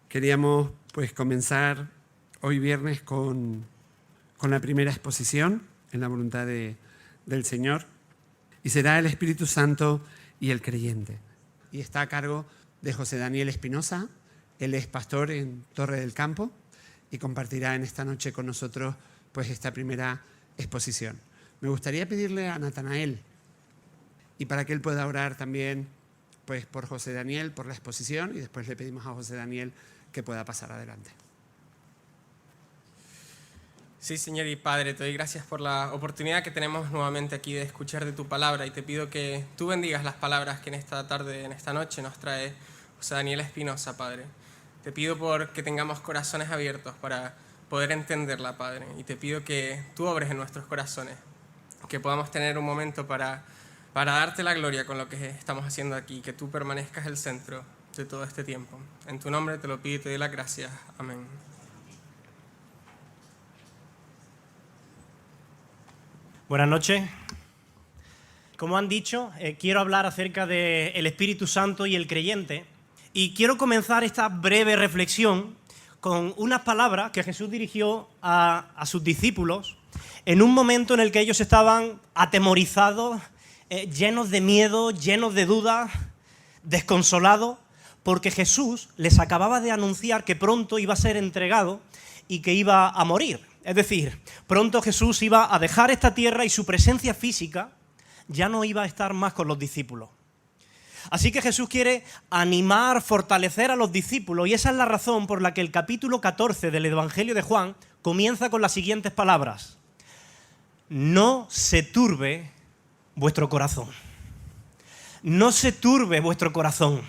Queríamos pues comenzar hoy viernes con la primera exposición en la voluntad del Señor, y será el Espíritu Santo y el creyente. Y está a cargo de José Daniel Espinosa. Él es pastor en Torre del Campo y compartirá en esta noche con nosotros pues esta primera exposición. Me gustaría pedirle a Natanael, y para que él pueda orar también pues por José Daniel, por la exposición, y después le pedimos a José Daniel que pueda pasar adelante. Sí, Señor y Padre, te doy gracias por la oportunidad que tenemos nuevamente aquí de escuchar de tu palabra, y te pido que tú bendigas las palabras que en esta tarde, en esta noche nos trae José Daniel Espinosa, Padre. Te pido por que tengamos corazones abiertos para poder entenderla, Padre, y te pido que tú obres en nuestros corazones, que podamos tener un momento para darte la gloria con lo que estamos haciendo aquí, que tú permanezcas el centro de todo este tiempo. En tu nombre te lo pido y te doy las gracias. Amén. Buenas noches. Como han dicho, quiero hablar acerca del Espíritu Santo y el creyente. Y quiero comenzar esta breve reflexión con unas palabras que Jesús dirigió a sus discípulos en un momento en el que ellos estaban atemorizados, llenos de miedo, llenos de dudas, desconsolados, porque Jesús les acababa de anunciar que pronto iba a ser entregado y que iba a morir. Es decir, pronto Jesús iba a dejar esta tierra y su presencia física ya no iba a estar más con los discípulos. Así que Jesús quiere animar, fortalecer a los discípulos, y esa es la razón por la que el capítulo 14 del Evangelio de Juan comienza con las siguientes palabras: no se turbe vuestro corazón. No se turbe vuestro corazón.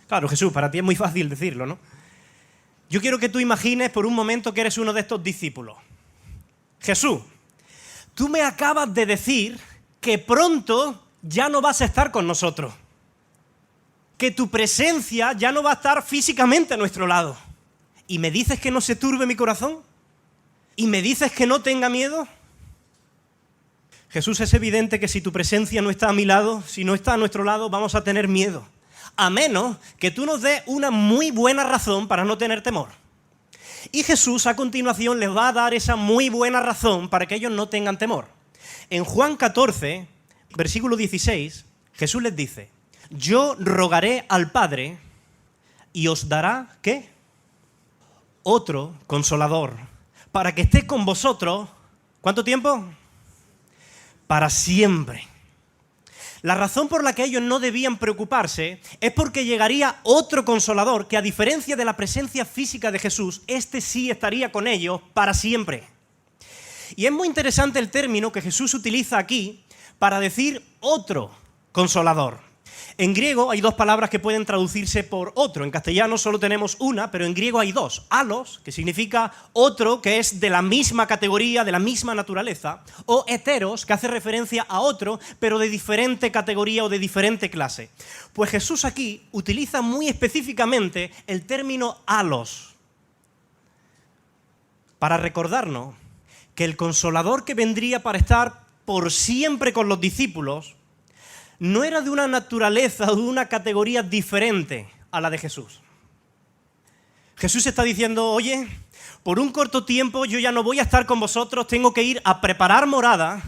Claro, Jesús, para ti es muy fácil decirlo, ¿no? Yo quiero que tú imagines por un momento que eres uno de estos discípulos. Jesús, tú me acabas de decir que pronto ya no vas a estar con nosotros, que tu presencia ya no va a estar físicamente a nuestro lado. ¿Y me dices que no se turbe mi corazón? ¿Y me dices que no tenga miedo? Jesús, es evidente que si tu presencia no está a mi lado, si no está a nuestro lado, vamos a tener miedo. A menos que tú nos des una muy buena razón para no tener temor. Y Jesús a continuación les va a dar esa muy buena razón para que ellos no tengan temor. En Juan 14, versículo 16, Jesús les dice: yo rogaré al Padre y os dará, ¿qué? Otro consolador, para que esté con vosotros, ¿cuánto tiempo? Para siempre. La razón por la que ellos no debían preocuparse es porque llegaría otro consolador que, a diferencia de la presencia física de Jesús, este sí estaría con ellos para siempre. Y es muy interesante el término que Jesús utiliza aquí para decir otro consolador. En griego hay dos palabras que pueden traducirse por otro. En castellano solo tenemos una, pero en griego hay dos. Alos, que significa otro, que es de la misma categoría, de la misma naturaleza, o heteros, que hace referencia a otro, pero de diferente categoría o de diferente clase. Pues Jesús aquí utiliza muy específicamente el término alos para recordarnos que el consolador que vendría para estar por siempre con los discípulos no era de una naturaleza o de una categoría diferente a la de Jesús. Jesús está diciendo: oye, por un corto tiempo yo ya no voy a estar con vosotros, tengo que ir a preparar morada,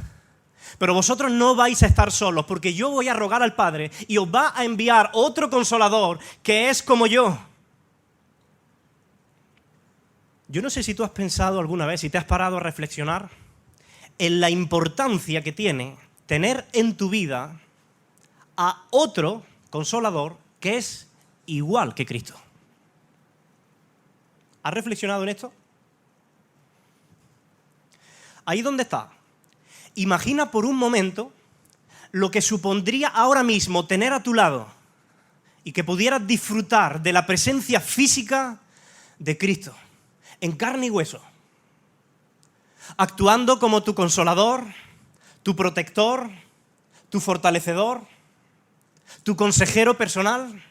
pero vosotros no vais a estar solos, porque yo voy a rogar al Padre y os va a enviar otro consolador que es como yo. Yo no sé si tú has pensado alguna vez, si te has parado a reflexionar en la importancia que tiene tener en tu vida a otro consolador que es igual que Cristo. ¿Has reflexionado en esto? Ahí donde está. Imagina por un momento lo que supondría ahora mismo tener a tu lado y que pudieras disfrutar de la presencia física de Cristo, en carne y hueso, actuando como tu consolador, tu protector, tu fortalecedor, tu consejero personal.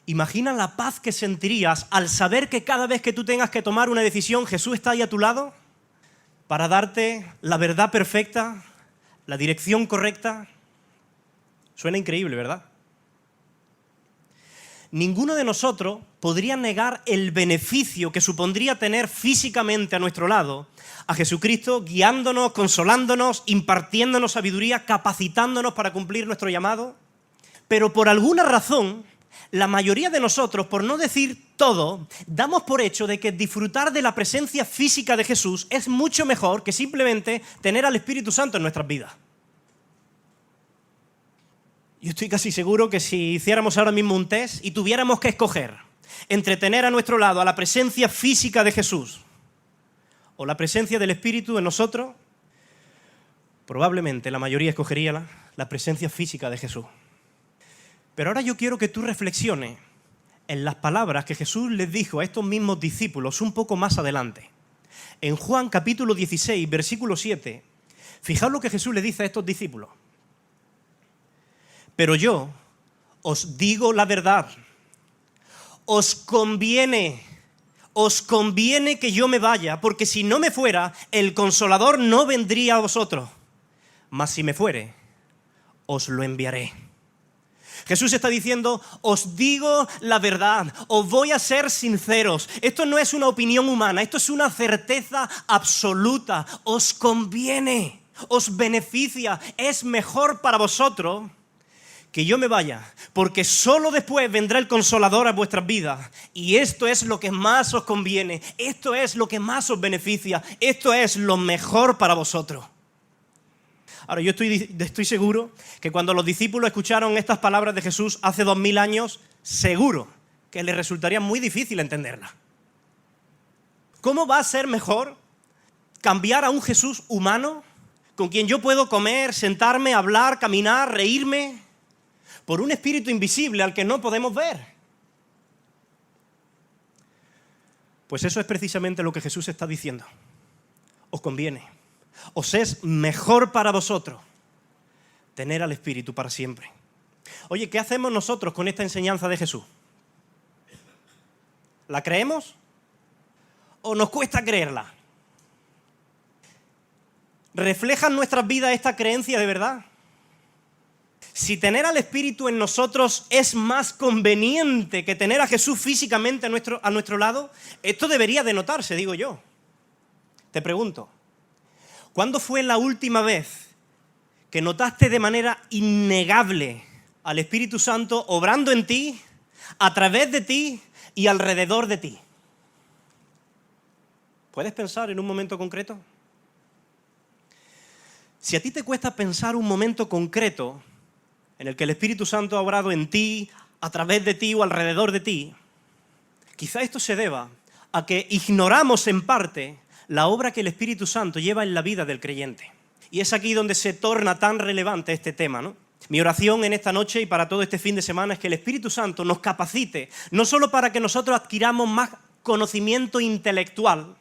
Imagina la paz que sentirías al saber que cada vez que tú tengas que tomar una decisión, Jesús está ahí a tu lado para darte la verdad perfecta, la dirección correcta. Suena increíble, ¿verdad? ninguno de nosotros podría negar el beneficio que supondría tener físicamente a nuestro lado a Jesucristo guiándonos, consolándonos, impartiéndonos sabiduría, capacitándonos para cumplir nuestro llamado. Pero por alguna razón, la mayoría de nosotros, por no decir todo, damos por hecho de que disfrutar de la presencia física de Jesús es mucho mejor que simplemente tener al Espíritu Santo en nuestras vidas. Yo estoy casi seguro que si hiciéramos ahora mismo un test y tuviéramos que escoger entre tener a nuestro lado a la presencia física de Jesús o la presencia del Espíritu en nosotros, probablemente la mayoría escogería la presencia física de Jesús. Pero ahora yo quiero que tú reflexiones en las palabras que Jesús les dijo a estos mismos discípulos un poco más adelante. En Juan capítulo 16, versículo 7, fijaos lo que Jesús le dice a estos discípulos. Pero yo os digo la verdad, os conviene que yo me vaya, porque si no me fuera, el Consolador no vendría a vosotros. Mas si me fuere, os lo enviaré. Jesús está diciendo, os digo la verdad, os voy a ser sinceros. Esto no es una opinión humana, esto es una certeza absoluta. Os conviene, os beneficia, es mejor para vosotros que yo me vaya, porque solo después vendrá el Consolador a vuestras vidas. Y esto es lo que más os conviene, esto es lo que más os beneficia, esto es lo mejor para vosotros. Ahora, yo estoy seguro que cuando los discípulos escucharon estas palabras de Jesús hace 2000 años, seguro que les resultaría muy difícil entenderlas. ¿Cómo va a ser mejor cambiar a un Jesús humano con quien yo puedo comer, sentarme, hablar, caminar, reírme, por un espíritu invisible al que no podemos ver? Pues eso es precisamente lo que Jesús está diciendo. Os conviene, os es mejor para vosotros tener al Espíritu para siempre. Oye, ¿qué hacemos nosotros con esta enseñanza de Jesús? ¿La creemos o nos cuesta creerla? ¿Reflejan nuestras vidas esta creencia de verdad? Si tener al Espíritu en nosotros es más conveniente que tener a Jesús físicamente a nuestro lado, esto debería de notarse, digo yo. Te pregunto, ¿cuándo fue la última vez que notaste de manera innegable al Espíritu Santo obrando en ti, a través de ti y alrededor de ti? ¿Puedes pensar en un momento concreto? Si a ti te cuesta pensar un momento concreto en el que el Espíritu Santo ha obrado en ti, a través de ti o alrededor de ti, quizá esto se deba a que ignoramos en parte la obra que el Espíritu Santo lleva en la vida del creyente. Y es aquí donde se torna tan relevante este tema, ¿no? Mi oración en esta noche y para todo este fin de semana es que el Espíritu Santo nos capacite, no solo para que nosotros adquiramos más conocimiento intelectual,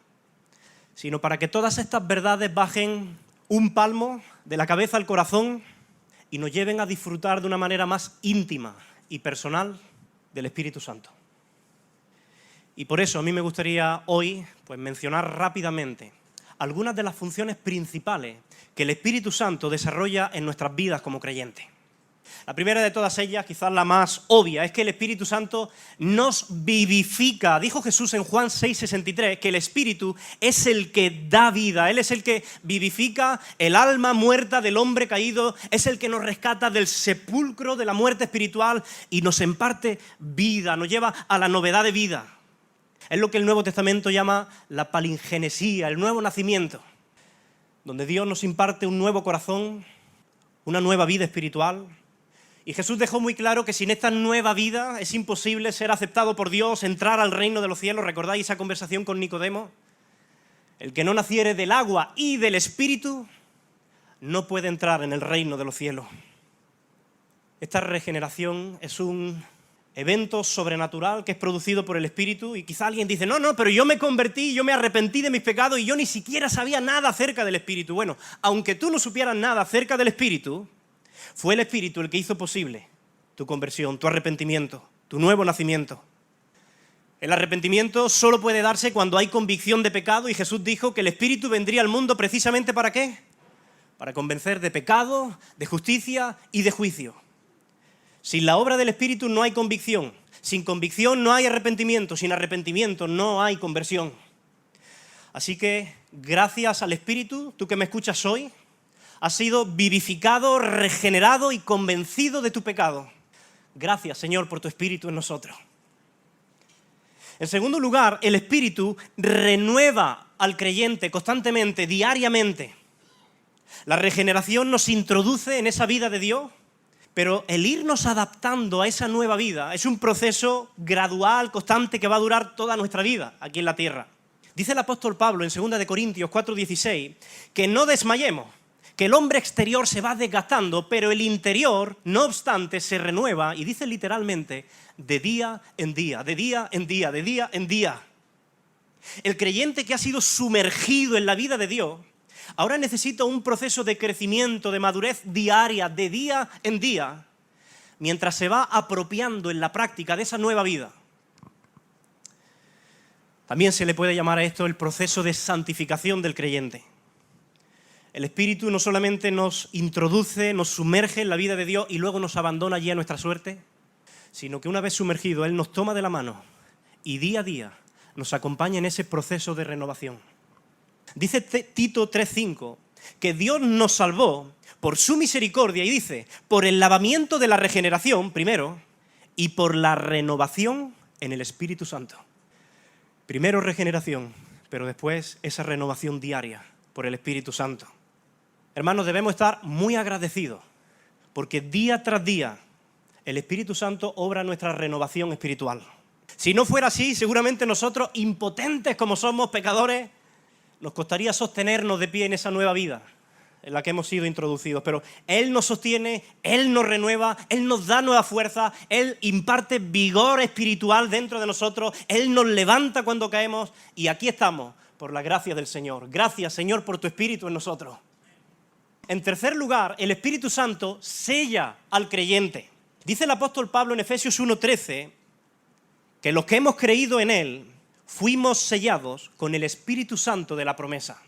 sino para que todas estas verdades bajen un palmo de la cabeza al corazón y nos lleven a disfrutar de una manera más íntima y personal del Espíritu Santo. Y por eso a mí me gustaría hoy mencionar rápidamente algunas de las funciones principales que el Espíritu Santo desarrolla en nuestras vidas como creyentes. La primera de todas ellas, quizás la más obvia, es que el Espíritu Santo nos vivifica. Dijo Jesús en Juan 6:63 que el Espíritu es el que da vida. Él es el que vivifica el alma muerta del hombre caído, es el que nos rescata del sepulcro de la muerte espiritual y nos imparte vida, nos lleva a la novedad de vida. Es lo que el Nuevo Testamento llama la palingenesía, el nuevo nacimiento, donde Dios nos imparte un nuevo corazón, una nueva vida espiritual. Y Jesús dejó muy claro que sin esta nueva vida es imposible ser aceptado por Dios, entrar al reino de los cielos. ¿Recordáis esa conversación con Nicodemo? El que no naciere del agua y del Espíritu no puede entrar en el reino de los cielos. Esta regeneración es un evento sobrenatural que es producido por el Espíritu, y quizá alguien dice, no, pero yo me convertí, yo me arrepentí de mis pecados y yo ni siquiera sabía nada acerca del Espíritu. Bueno, aunque tú no supieras nada acerca del Espíritu, fue el Espíritu el que hizo posible tu conversión, tu arrepentimiento, tu nuevo nacimiento. El arrepentimiento solo puede darse cuando hay convicción de pecado, y Jesús dijo que el Espíritu vendría al mundo precisamente ¿para qué? Para convencer de pecado, de justicia y de juicio. Sin la obra del Espíritu no hay convicción. Sin convicción no hay arrepentimiento, sin arrepentimiento no hay conversión. Así que, gracias al Espíritu, tú que me escuchas hoy, has sido vivificado, regenerado y convencido de tu pecado. Gracias, Señor, por tu Espíritu en nosotros. En segundo lugar, el Espíritu renueva al creyente constantemente, diariamente. La regeneración nos introduce en esa vida de Dios, pero el irnos adaptando a esa nueva vida es un proceso gradual, constante, que va a durar toda nuestra vida aquí en la tierra. Dice el apóstol Pablo en 2 Corintios 4:16 que no desmayemos, que el hombre exterior se va desgastando, pero el interior, no obstante, se renueva, y dice literalmente, de día en día, de día en día, de día en día. El creyente que ha sido sumergido en la vida de Dios, ahora necesita un proceso de crecimiento, de madurez diaria, de día en día, mientras se va apropiando en la práctica de esa nueva vida. También se le puede llamar a esto el proceso de santificación del creyente. El Espíritu no solamente nos introduce, nos sumerge en la vida de Dios y luego nos abandona allí a nuestra suerte, sino que una vez sumergido, Él nos toma de la mano y día a día nos acompaña en ese proceso de renovación. Dice Tito 3:5 que Dios nos salvó por su misericordia y dice, por el lavamiento de la regeneración, primero, y por la renovación en el Espíritu Santo. Primero regeneración, pero después esa renovación diaria por el Espíritu Santo. Hermanos, debemos estar muy agradecidos porque día tras día el Espíritu Santo obra nuestra renovación espiritual. Si no fuera así, seguramente nosotros, impotentes como somos, pecadores, nos costaría sostenernos de pie en esa nueva vida en la que hemos sido introducidos. Pero Él nos sostiene, Él nos renueva, Él nos da nueva fuerza, Él imparte vigor espiritual dentro de nosotros, Él nos levanta cuando caemos y aquí estamos por la gracia del Señor. Gracias, Señor, por tu Espíritu en nosotros. En tercer lugar, el Espíritu Santo sella al creyente. Dice el apóstol Pablo en Efesios 1:13 que los que hemos creído en Él fuimos sellados con el Espíritu Santo de la promesa.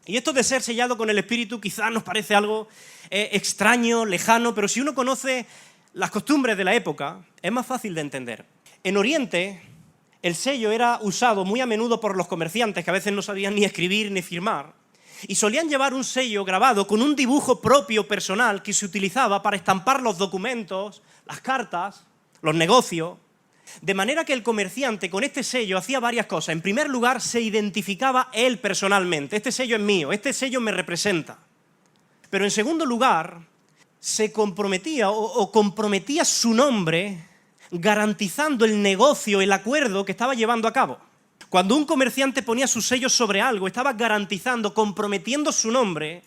Y esto de ser sellado con el Espíritu quizás nos parece algo extraño, lejano, pero si uno conoce las costumbres de la época, es más fácil de entender. En Oriente, el sello era usado muy a menudo por los comerciantes, que a veces no sabían ni escribir ni firmar, y solían llevar un sello grabado con un dibujo propio personal que se utilizaba para estampar los documentos, las cartas, los negocios. De manera que el comerciante con este sello hacía varias cosas. En primer lugar, se identificaba él personalmente. Este sello es mío, este sello me representa. Pero en segundo lugar, se comprometía o comprometía su nombre garantizando el negocio, el acuerdo que estaba llevando a cabo. Cuando un comerciante ponía su sello sobre algo, estaba garantizando, comprometiendo su nombre,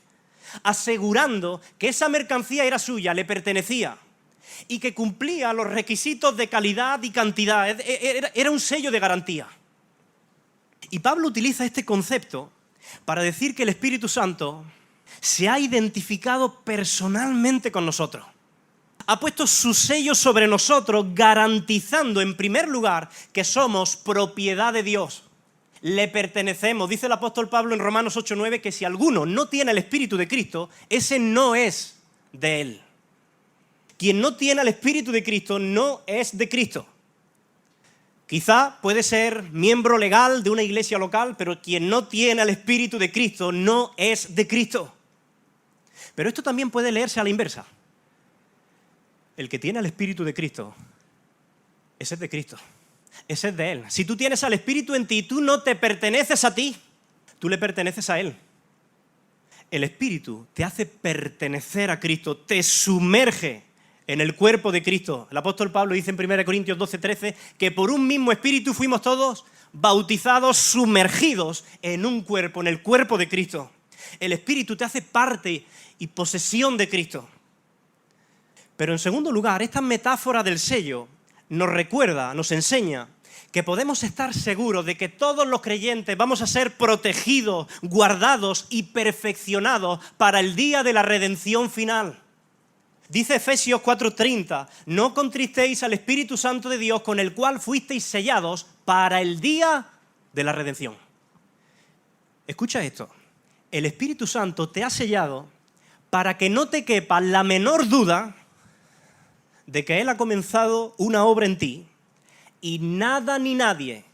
asegurando que esa mercancía era suya, le pertenecía, y que cumplía los requisitos de calidad y cantidad. Era un sello de garantía. Y Pablo utiliza este concepto para decir que el Espíritu Santo se ha identificado personalmente con nosotros. Ha puesto su sello sobre nosotros, garantizando en primer lugar que somos propiedad de Dios. Le pertenecemos. Dice el apóstol Pablo en Romanos 8:9 que si alguno no tiene el Espíritu de Cristo, ese no es de Él. Quien no tiene el Espíritu de Cristo no es de Cristo. Quizá puede ser miembro legal de una iglesia local, pero quien no tiene el Espíritu de Cristo no es de Cristo. Pero esto también puede leerse a la inversa. El que tiene el Espíritu de Cristo, ese es de Cristo, ese es de Él. Si tú tienes al Espíritu en ti, tú no te perteneces a ti, tú le perteneces a Él. El Espíritu te hace pertenecer a Cristo, te sumerge en el cuerpo de Cristo. El apóstol Pablo dice en 1 Corintios 12:13 que por un mismo Espíritu fuimos todos bautizados, sumergidos en un cuerpo, en el cuerpo de Cristo. El Espíritu te hace parte y posesión de Cristo. Pero en segundo lugar, esta metáfora del sello nos recuerda, nos enseña que podemos estar seguros de que todos los creyentes vamos a ser protegidos, guardados y perfeccionados para el día de la redención final. Dice Efesios 4:30, no contristéis al Espíritu Santo de Dios con el cual fuisteis sellados para el día de la redención. Escucha esto, el Espíritu Santo te ha sellado para que no te quepa la menor duda de que Él ha comenzado una obra en ti, y nada ni nadie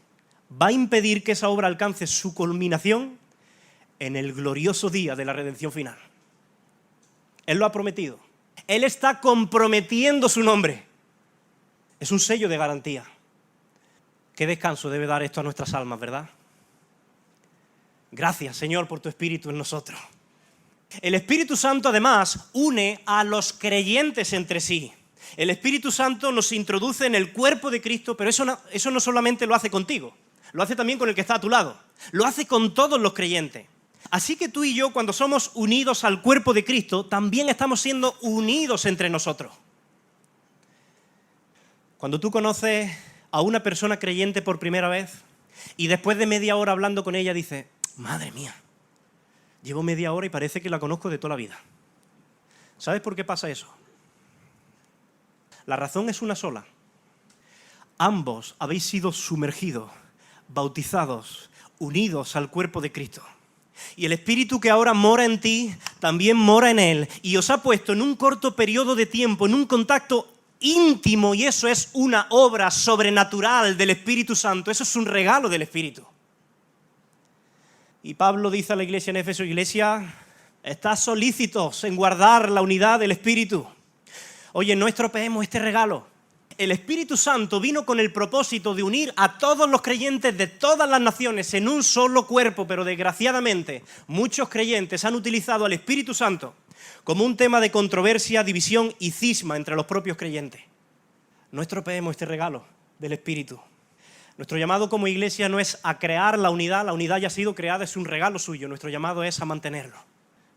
va a impedir que esa obra alcance su culminación en el glorioso día de la redención final. Él lo ha prometido. Él está comprometiendo su nombre. Es un sello de garantía. Qué descanso debe dar esto a nuestras almas, ¿verdad? Gracias, Señor, por tu Espíritu en nosotros. El Espíritu Santo, además, une a los creyentes entre sí. El Espíritu Santo nos introduce en el cuerpo de Cristo, pero eso no solamente lo hace contigo, lo hace también con el que está a tu lado. Lo hace con todos los creyentes. Así que tú y yo, cuando somos unidos al cuerpo de Cristo, también estamos siendo unidos entre nosotros. Cuando tú conoces a una persona creyente por primera vez y después de media hora hablando con ella dices, madre mía, llevo media hora y parece que la conozco de toda la vida. ¿Sabes por qué pasa eso? La razón es una sola. Ambos habéis sido sumergidos, bautizados, unidos al cuerpo de Cristo. Y el Espíritu que ahora mora en ti, también mora en Él. Y os ha puesto en un corto periodo de tiempo, en un contacto íntimo, y eso es una obra sobrenatural del Espíritu Santo. Eso es un regalo del Espíritu. Y Pablo dice a la iglesia en Éfeso, iglesia, estad solícitos en guardar la unidad del Espíritu. Oye, no estropeemos este regalo. El Espíritu Santo vino con el propósito de unir a todos los creyentes de todas las naciones en un solo cuerpo, pero desgraciadamente muchos creyentes han utilizado al Espíritu Santo como un tema de controversia, división y cisma entre los propios creyentes. No estropeemos este regalo del Espíritu. Nuestro llamado como iglesia no es a crear la unidad ya ha sido creada, es un regalo suyo. Nuestro llamado es a mantenerlo.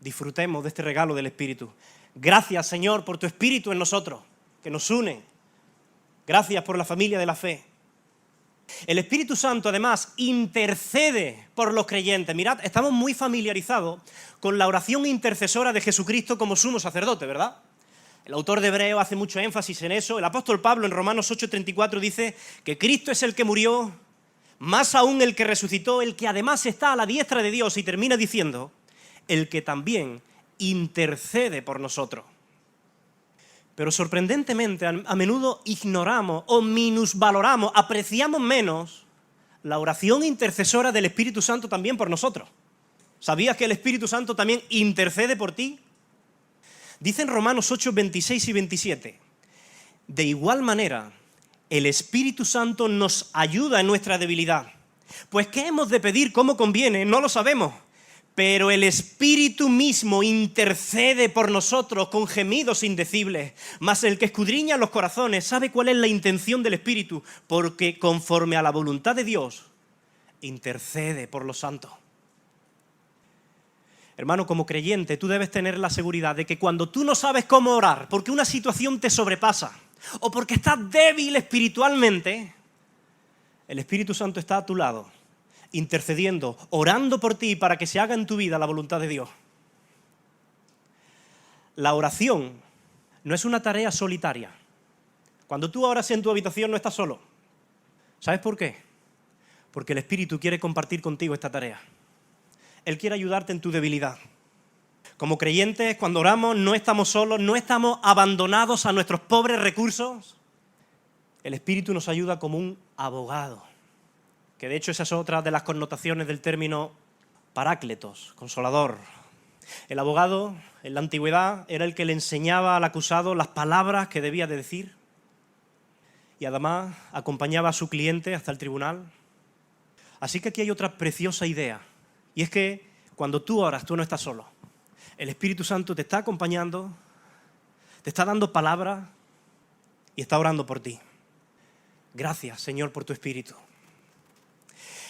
Disfrutemos de este regalo del Espíritu. Gracias, Señor, por tu Espíritu en nosotros, que nos une. Gracias por la familia de la fe. El Espíritu Santo, además, intercede por los creyentes. Mirad, estamos muy familiarizados con la oración intercesora de Jesucristo como sumo sacerdote, ¿verdad? El autor de Hebreos hace mucho énfasis en eso. El apóstol Pablo en Romanos 8:34 dice que Cristo es el que murió, más aún el que resucitó, el que además está a la diestra de Dios, y termina diciendo, el que también intercede por nosotros. Pero sorprendentemente, a menudo ignoramos o minusvaloramos, apreciamos menos la oración intercesora del Espíritu Santo también por nosotros. ¿Sabías que el Espíritu Santo también intercede por ti? Dicen Romanos 8, 26 y 27. De igual manera, el Espíritu Santo nos ayuda en nuestra debilidad. Pues ¿qué hemos de pedir? ¿Cómo conviene? No lo sabemos. Pero el Espíritu mismo intercede por nosotros con gemidos indecibles. Mas el que escudriña los corazones sabe cuál es la intención del Espíritu, porque conforme a la voluntad de Dios, intercede por los santos. Hermano, como creyente, tú debes tener la seguridad de que cuando tú no sabes cómo orar, porque una situación te sobrepasa, o porque estás débil espiritualmente, el Espíritu Santo está a tu lado, intercediendo, orando por ti para que se haga en tu vida la voluntad de Dios. La oración no es una tarea solitaria. Cuando tú oras en tu habitación no estás solo. ¿Sabes por qué? Porque el Espíritu quiere compartir contigo esta tarea. Él quiere ayudarte en tu debilidad. Como creyentes, cuando oramos no estamos solos, no estamos abandonados a nuestros pobres recursos. El Espíritu nos ayuda como un abogado. Que de hecho esa es otra de las connotaciones del término parácletos, consolador. El abogado en la antigüedad era el que le enseñaba al acusado las palabras que debía de decir y además acompañaba a su cliente hasta el tribunal. Así que aquí hay otra preciosa idea, y es que cuando tú oras, tú no estás solo. El Espíritu Santo te está acompañando, te está dando palabras y está orando por ti. Gracias, Señor, por tu Espíritu.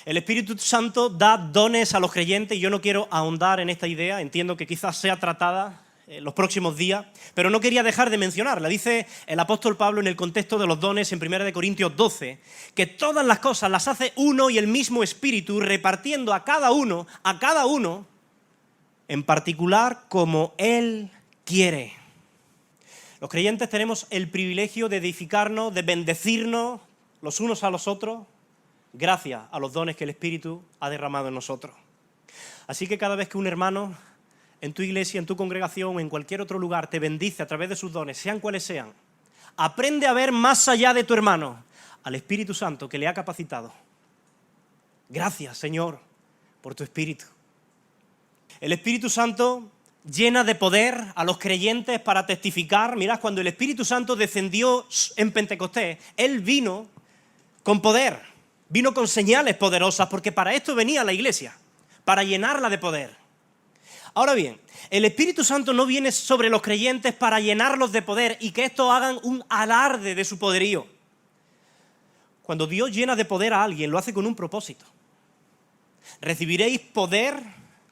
El Espíritu Santo da dones a los creyentes y yo no quiero ahondar en esta idea, entiendo que quizás sea tratada en los próximos días, pero no quería dejar de mencionarla. Dice el apóstol Pablo en el contexto de los dones en 1 Corintios 12, que todas las cosas las hace uno y el mismo Espíritu, repartiendo a cada uno en particular como Él quiere. Los creyentes tenemos el privilegio de edificarnos, de bendecirnos los unos a los otros, gracias a los dones que el Espíritu ha derramado en nosotros. Así que cada vez que un hermano en tu iglesia, en tu congregación o en cualquier otro lugar te bendice a través de sus dones, sean cuales sean, aprende a ver más allá de tu hermano, al Espíritu Santo que le ha capacitado. Gracias, Señor, por tu Espíritu. El Espíritu Santo llena de poder a los creyentes para testificar. Mirad, cuando el Espíritu Santo descendió en Pentecostés, Él vino con poder, vino con señales poderosas, porque para esto venía la iglesia, para llenarla de poder. Ahora bien, el Espíritu Santo no viene sobre los creyentes para llenarlos de poder y que estos hagan un alarde de su poderío. Cuando Dios llena de poder a alguien, lo hace con un propósito. Recibiréis poder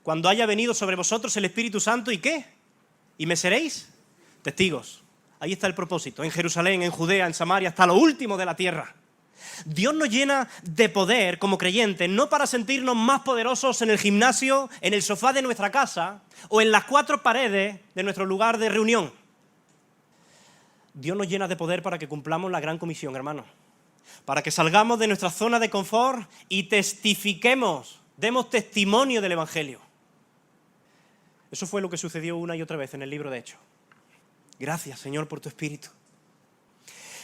cuando haya venido sobre vosotros el Espíritu Santo, ¿y qué? ¿Y me seréis? Testigos. Ahí está el propósito, en Jerusalén, en Judea, en Samaria, hasta lo último de la tierra. Dios nos llena de poder como creyentes, no para sentirnos más poderosos en el gimnasio, en el sofá de nuestra casa o en las 4 paredes de nuestro lugar de reunión. Dios nos llena de poder para que cumplamos la gran comisión, hermanos. Para que salgamos de nuestra zona de confort y testifiquemos, demos testimonio del Evangelio. Eso fue lo que sucedió una y otra vez en el libro de Hechos. Gracias, Señor, por tu Espíritu.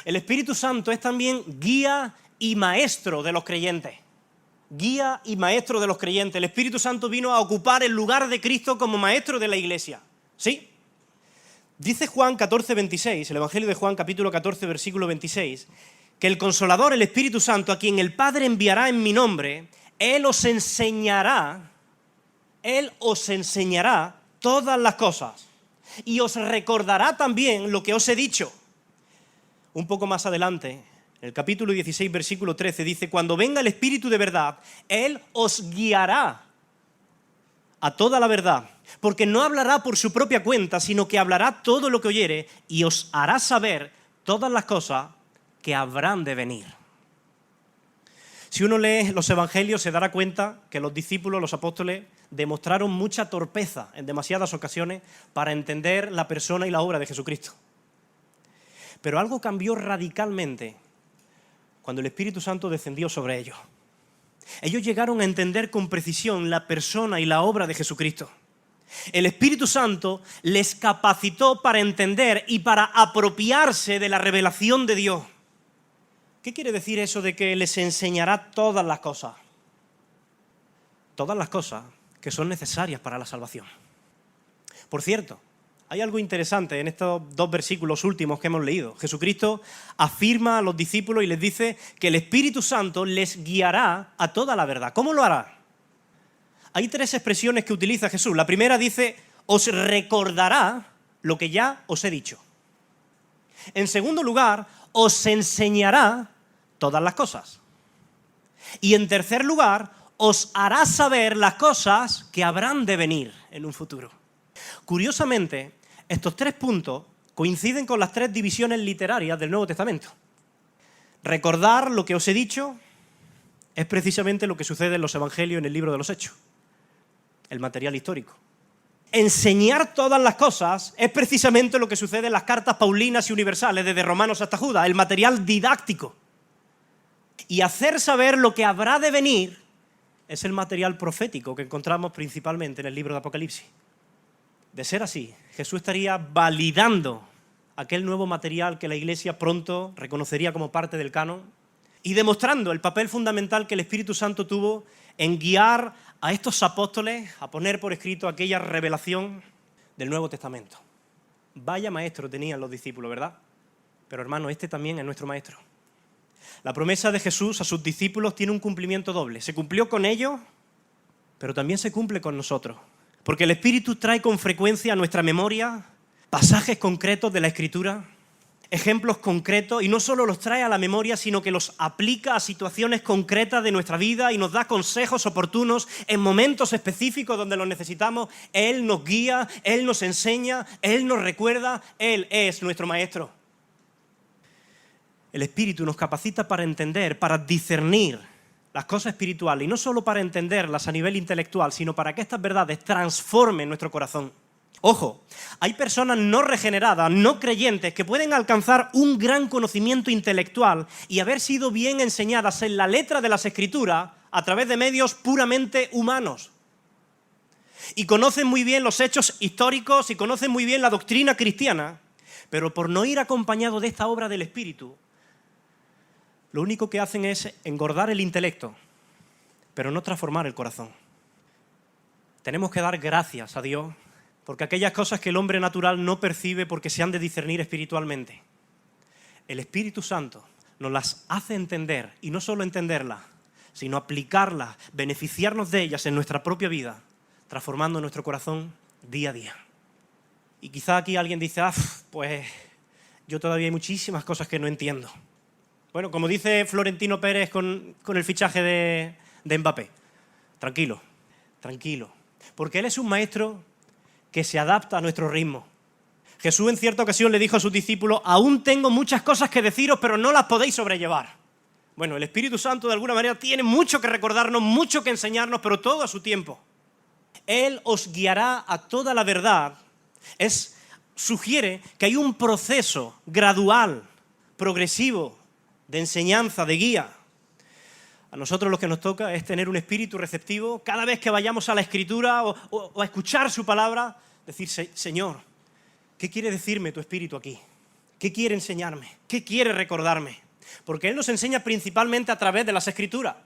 El Espíritu Santo es también guía y maestro de los creyentes. Guía y maestro de los creyentes. El Espíritu Santo vino a ocupar el lugar de Cristo como maestro de la iglesia. ¿Sí? Dice Juan 14:26, el Evangelio de Juan, capítulo 14, versículo 26, que el Consolador, el Espíritu Santo, a quien el Padre enviará en mi nombre, Él os enseñará todas las cosas y os recordará también lo que os he dicho. Un poco más adelante, en el capítulo 16, versículo 13, dice: cuando venga el Espíritu de verdad, Él os guiará a toda la verdad, porque no hablará por su propia cuenta, sino que hablará todo lo que oyere y os hará saber todas las cosas que habrán de venir. Si uno lee los evangelios se dará cuenta que los discípulos, los apóstoles, demostraron mucha torpeza en demasiadas ocasiones para entender la persona y la obra de Jesucristo. Pero algo cambió radicalmente cuando el Espíritu Santo descendió sobre ellos. Ellos llegaron a entender con precisión la persona y la obra de Jesucristo. El Espíritu Santo les capacitó para entender y para apropiarse de la revelación de Dios. ¿Qué quiere decir eso de que les enseñará todas las cosas? Todas las cosas que son necesarias para la salvación. Por cierto, hay algo interesante en estos 2 versículos últimos que hemos leído. Jesucristo afirma a los discípulos y les dice que el Espíritu Santo les guiará a toda la verdad. ¿Cómo lo hará? Hay 3 expresiones que utiliza Jesús. La primera dice: os recordará lo que ya os he dicho. En segundo lugar, os enseñará todas las cosas. Y en tercer lugar, os hará saber las cosas que habrán de venir en un futuro. Curiosamente, estos 3 puntos coinciden con las 3 divisiones literarias del Nuevo Testamento. Recordar lo que os he dicho es precisamente lo que sucede en los Evangelios en el libro de los Hechos, el material histórico. Enseñar todas las cosas es precisamente lo que sucede en las cartas paulinas y universales, desde Romanos hasta Judas, el material didáctico. Y hacer saber lo que habrá de venir es el material profético que encontramos principalmente en el libro de Apocalipsis. De ser así, Jesús estaría validando aquel nuevo material que la Iglesia pronto reconocería como parte del canon y demostrando el papel fundamental que el Espíritu Santo tuvo en guiar a estos apóstoles a poner por escrito aquella revelación del Nuevo Testamento. Vaya maestro tenían los discípulos, ¿verdad? Pero hermano, este también es nuestro maestro. La promesa de Jesús a sus discípulos tiene un cumplimiento doble. Se cumplió con ellos, pero también se cumple con nosotros. Porque el Espíritu trae con frecuencia a nuestra memoria pasajes concretos de la Escritura, ejemplos concretos, y no solo los trae a la memoria, sino que los aplica a situaciones concretas de nuestra vida y nos da consejos oportunos en momentos específicos donde los necesitamos. Él nos guía, Él nos enseña, Él nos recuerda, Él es nuestro maestro. El Espíritu nos capacita para entender, para discernir las cosas espirituales, y no solo para entenderlas a nivel intelectual, sino para que estas verdades transformen nuestro corazón. Ojo, hay personas no regeneradas, no creyentes, que pueden alcanzar un gran conocimiento intelectual y haber sido bien enseñadas en la letra de las Escrituras a través de medios puramente humanos. Y conocen muy bien los hechos históricos y conocen muy bien la doctrina cristiana, pero por no ir acompañado de esta obra del Espíritu, lo único que hacen es engordar el intelecto, pero no transformar el corazón. Tenemos que dar gracias a Dios porque aquellas cosas que el hombre natural no percibe porque se han de discernir espiritualmente, el Espíritu Santo nos las hace entender, y no solo entenderlas, sino aplicarlas, beneficiarnos de ellas en nuestra propia vida, transformando nuestro corazón día a día. Y quizá aquí alguien dice, pues yo todavía hay muchísimas cosas que no entiendo. Bueno, como dice Florentino Pérez con el fichaje de Mbappé, tranquilo, porque él es un maestro que se adapta a nuestro ritmo. Jesús en cierta ocasión le dijo a sus discípulos, aún tengo muchas cosas que deciros, pero no las podéis sobrellevar. Bueno, el Espíritu Santo de alguna manera tiene mucho que recordarnos, mucho que enseñarnos, pero todo a su tiempo. Él os guiará a toda la verdad. Sugiere que hay un proceso gradual, progresivo, de enseñanza, de guía. A nosotros lo que nos toca es tener un espíritu receptivo. Cada vez que vayamos a la Escritura o a escuchar su palabra, decir, Señor, ¿qué quiere decirme tu espíritu aquí? ¿Qué quiere enseñarme? ¿Qué quiere recordarme? Porque Él nos enseña principalmente a través de las Escrituras.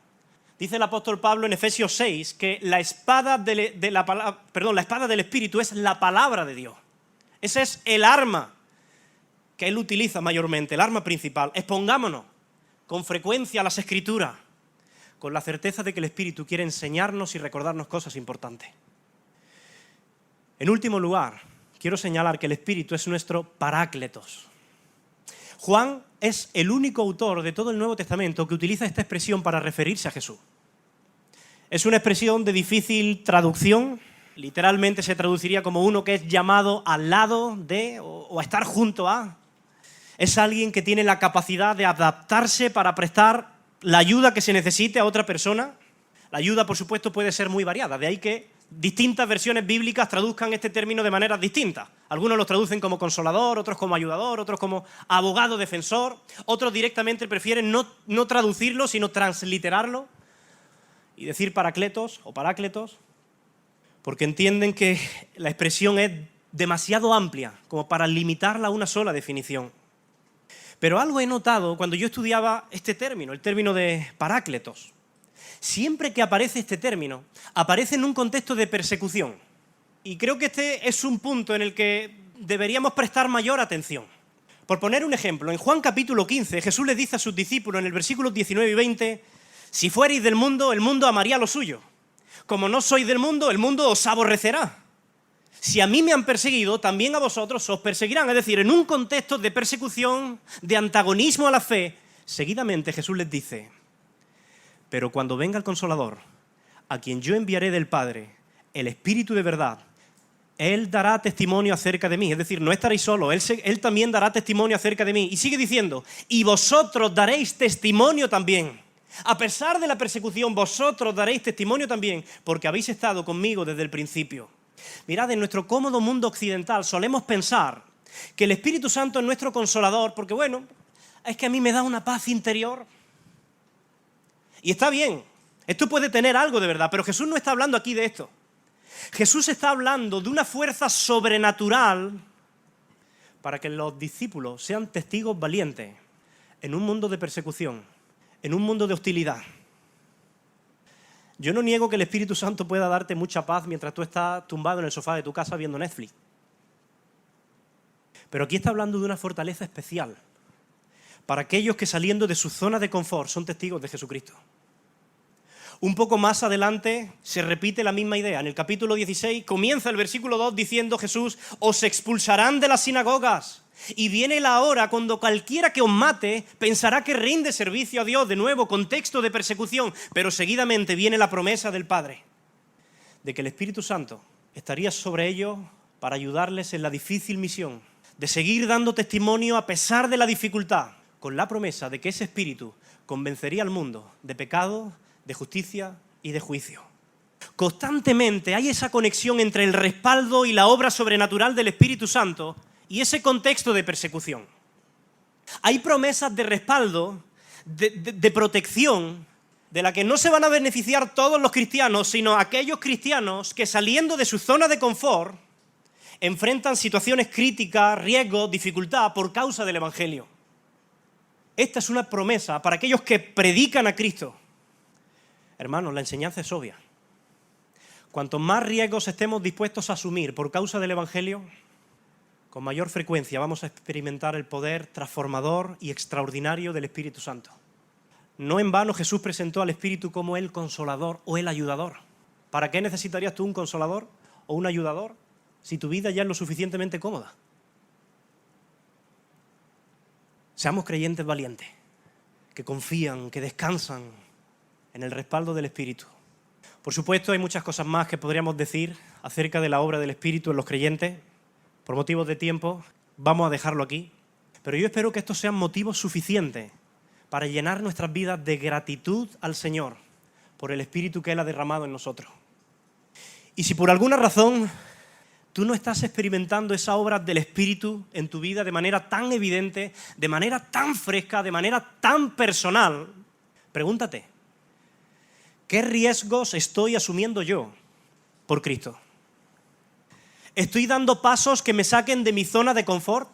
Dice el apóstol Pablo en Efesios 6 que la espada la espada del Espíritu es la palabra de Dios. Ese es el arma que Él utiliza mayormente, el arma principal. Expongámonos con frecuencia a las Escrituras, con la certeza de que el Espíritu quiere enseñarnos y recordarnos cosas importantes. En último lugar, quiero señalar que el Espíritu es nuestro parácletos. Juan es el único autor de todo el Nuevo Testamento que utiliza esta expresión para referirse a Jesús. Es una expresión de difícil traducción, literalmente se traduciría como uno que es llamado al lado de o a estar junto a. Es alguien que tiene la capacidad de adaptarse para prestar la ayuda que se necesite a otra persona. La ayuda, por supuesto, puede ser muy variada, de ahí que distintas versiones bíblicas traduzcan este término de maneras distintas. Algunos lo traducen como consolador, otros como ayudador, otros como abogado defensor, otros directamente prefieren no traducirlo, sino transliterarlo y decir paracletos o parácletos, porque entienden que la expresión es demasiado amplia como para limitarla a una sola definición. Pero algo he notado cuando yo estudiaba este término, el término de parácletos. Siempre que aparece este término, aparece en un contexto de persecución. Y creo que este es un punto en el que deberíamos prestar mayor atención. Por poner un ejemplo, en Juan capítulo 15, Jesús le dice a sus discípulos en el versículo 19 y 20, si fuerais del mundo, el mundo amaría lo suyo. Como no sois del mundo, el mundo os aborrecerá. Si a mí me han perseguido, también a vosotros os perseguirán. Es decir, en un contexto de persecución, de antagonismo a la fe, seguidamente Jesús les dice, pero cuando venga el Consolador, a quien yo enviaré del Padre, el Espíritu de verdad, Él dará testimonio acerca de mí. Es decir, no estaréis solos, Él también dará testimonio acerca de mí. Y sigue diciendo, y vosotros daréis testimonio también. A pesar de la persecución, vosotros daréis testimonio también, porque habéis estado conmigo desde el principio. Mirad, en nuestro cómodo mundo occidental solemos pensar que el Espíritu Santo es nuestro consolador, porque bueno, es que a mí me da una paz interior. Y está bien, esto puede tener algo de verdad, pero Jesús no está hablando aquí de esto. Jesús está hablando de una fuerza sobrenatural para que los discípulos sean testigos valientes en un mundo de persecución, en un mundo de hostilidad. Yo no niego que el Espíritu Santo pueda darte mucha paz mientras tú estás tumbado en el sofá de tu casa viendo Netflix. Pero aquí está hablando de una fortaleza especial para aquellos que saliendo de su zona de confort son testigos de Jesucristo. Un poco más adelante se repite la misma idea. En el capítulo 16 comienza el versículo 2 diciendo Jesús, os expulsarán de las sinagogas y viene la hora cuando cualquiera que os mate pensará que rinde servicio a Dios. De nuevo, contexto de persecución, pero seguidamente viene la promesa del Padre de que el Espíritu Santo estaría sobre ellos para ayudarles en la difícil misión de seguir dando testimonio a pesar de la dificultad, con la promesa de que ese Espíritu convencería al mundo de pecado, de justicia y de juicio. Constantemente hay esa conexión entre el respaldo y la obra sobrenatural del Espíritu Santo y ese contexto de persecución. Hay promesas de respaldo, de protección, de la que no se van a beneficiar todos los cristianos, sino aquellos cristianos que saliendo de su zona de confort enfrentan situaciones críticas, riesgos, dificultad por causa del Evangelio. Esta es una promesa para aquellos que predican a Cristo. Hermanos, la enseñanza es obvia. Cuanto más riesgos estemos dispuestos a asumir por causa del Evangelio, con mayor frecuencia vamos a experimentar el poder transformador y extraordinario del Espíritu Santo. No en vano Jesús presentó al Espíritu como el consolador o el ayudador. ¿Para qué necesitarías tú un consolador o un ayudador si tu vida ya es lo suficientemente cómoda? Seamos creyentes valientes, que confían, que descansan en el respaldo del Espíritu. Por supuesto, hay muchas cosas más que podríamos decir acerca de la obra del Espíritu en los creyentes. Por motivos de tiempo, vamos a dejarlo aquí. Pero yo espero que estos sean motivos suficientes para llenar nuestras vidas de gratitud al Señor por el Espíritu que Él ha derramado en nosotros. Y si por alguna razón tú no estás experimentando esa obra del Espíritu en tu vida de manera tan evidente, de manera tan fresca, de manera tan personal, pregúntate, ¿qué riesgos estoy asumiendo yo por Cristo? ¿Estoy dando pasos que me saquen de mi zona de confort?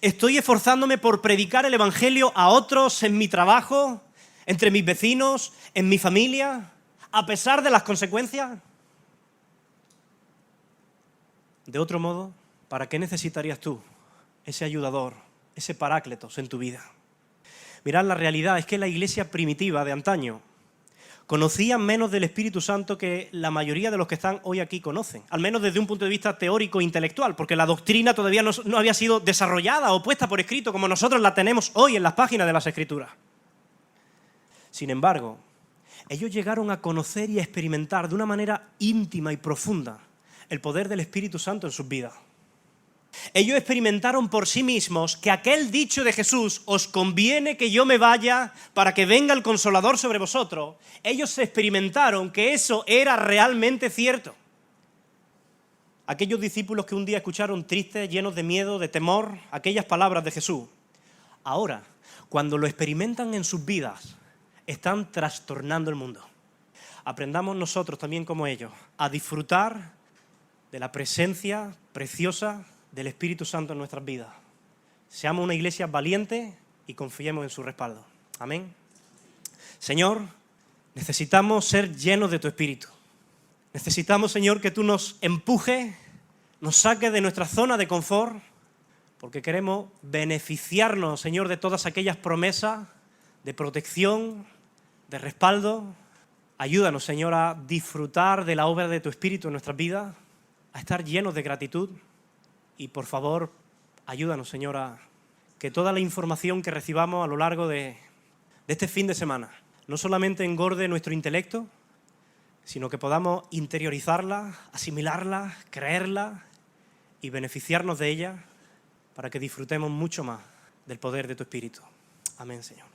¿Estoy esforzándome por predicar el Evangelio a otros en mi trabajo, entre mis vecinos, en mi familia, a pesar de las consecuencias? De otro modo, ¿para qué necesitarías tú ese ayudador, ese parácletos en tu vida? Mirad, la realidad es que la iglesia primitiva de antaño conocía menos del Espíritu Santo que la mayoría de los que están hoy aquí conocen, al menos desde un punto de vista teórico e intelectual, porque la doctrina todavía no había sido desarrollada o puesta por escrito como nosotros la tenemos hoy en las páginas de las Escrituras. Sin embargo, ellos llegaron a conocer y a experimentar de una manera íntima y profunda el poder del Espíritu Santo en sus vidas. Ellos experimentaron por sí mismos que aquel dicho de Jesús, os conviene que yo me vaya para que venga el Consolador sobre vosotros, ellos experimentaron que eso era realmente cierto. Aquellos discípulos que un día escucharon tristes, llenos de miedo, de temor, aquellas palabras de Jesús, ahora, cuando lo experimentan en sus vidas, están trastornando el mundo. Aprendamos nosotros también como ellos a disfrutar de la presencia preciosa del Espíritu Santo en nuestras vidas. Seamos una iglesia valiente y confiemos en su respaldo. Amén. Señor, necesitamos ser llenos de tu Espíritu. Necesitamos, Señor, que tú nos empujes, nos saques de nuestra zona de confort, porque queremos beneficiarnos, Señor, de todas aquellas promesas de protección, de respaldo. Ayúdanos, Señor, a disfrutar de la obra de tu Espíritu en nuestras vidas, a estar llenos de gratitud. Y por favor, ayúdanos, Señor, a que toda la información que recibamos a lo largo de este fin de semana no solamente engorde nuestro intelecto, sino que podamos interiorizarla, asimilarla, creerla y beneficiarnos de ella para que disfrutemos mucho más del poder de tu Espíritu. Amén, Señor.